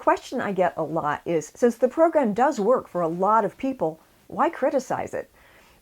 question I get a lot is, since the program does work for a lot of people, why criticize it?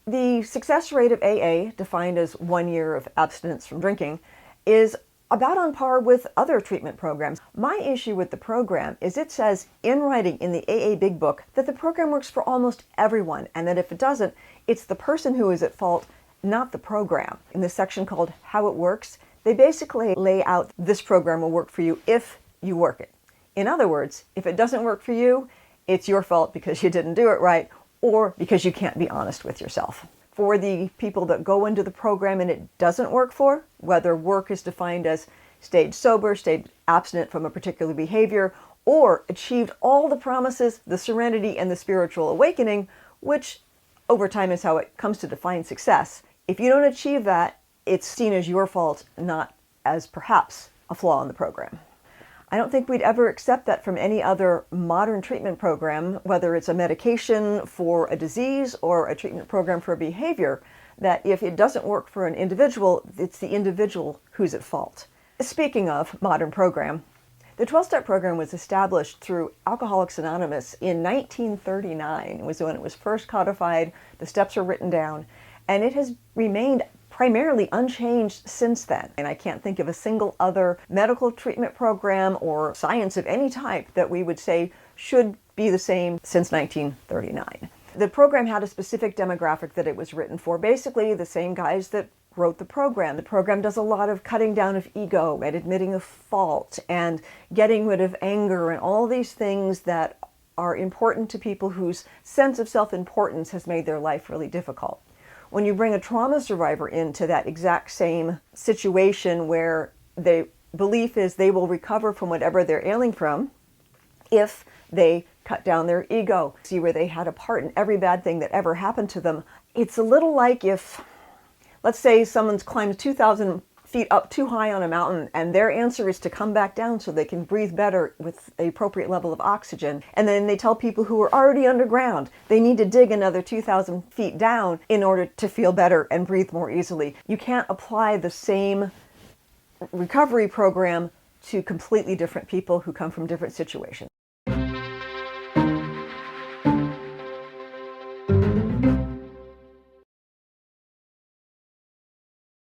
The success rate of AA, defined as 1 year of abstinence from drinking, is about on par with other treatment programs. My issue with the program is it says in writing in the AA Big Book that the program works for almost everyone, and that if it doesn't, it's the person who is at fault, not the program. In the section called How It Works, they basically lay out this program will work for you if you work it. In other words, if it doesn't work for you, it's your fault because you didn't do it right, or because you can't be honest with yourself. For the people that go into the program and it doesn't work for, whether work is defined as stayed sober, stayed abstinent from a particular behavior, or achieved all the promises, the serenity, and the spiritual awakening, which over time is how it comes to define success. If you don't achieve that, it's seen as your fault, not as perhaps a flaw in the program. I don't think we'd ever accept that from any other modern treatment program, whether it's a medication for a disease or a treatment program for a behavior, that if it doesn't work for an individual, it's the individual who's at fault. Speaking of modern program, the 12-step program was established through Alcoholics Anonymous in 1939. It was when it was first codified, the steps were written down, and it has remained primarily unchanged since then. And I can't think of a single other medical treatment program or science of any type that we would say should be the same since 1939. The program had a specific demographic that it was written for, basically the same guys that wrote the program. The program does a lot of cutting down of ego and admitting of fault and getting rid of anger and all these things that are important to people whose sense of self-importance has made their life really difficult. When you bring a trauma survivor into that exact same situation where the belief is they will recover from whatever they're ailing from if they cut down their ego, see where they had a part in every bad thing that ever happened to them, it's a little like if, let's say someone's climbed 2,000 feet up too high on a mountain and their answer is to come back down so they can breathe better with the appropriate level of oxygen. And then they tell people who are already underground they need to dig another 2,000 feet down in order to feel better and breathe more easily. You can't apply the same recovery program to completely different people who come from different situations.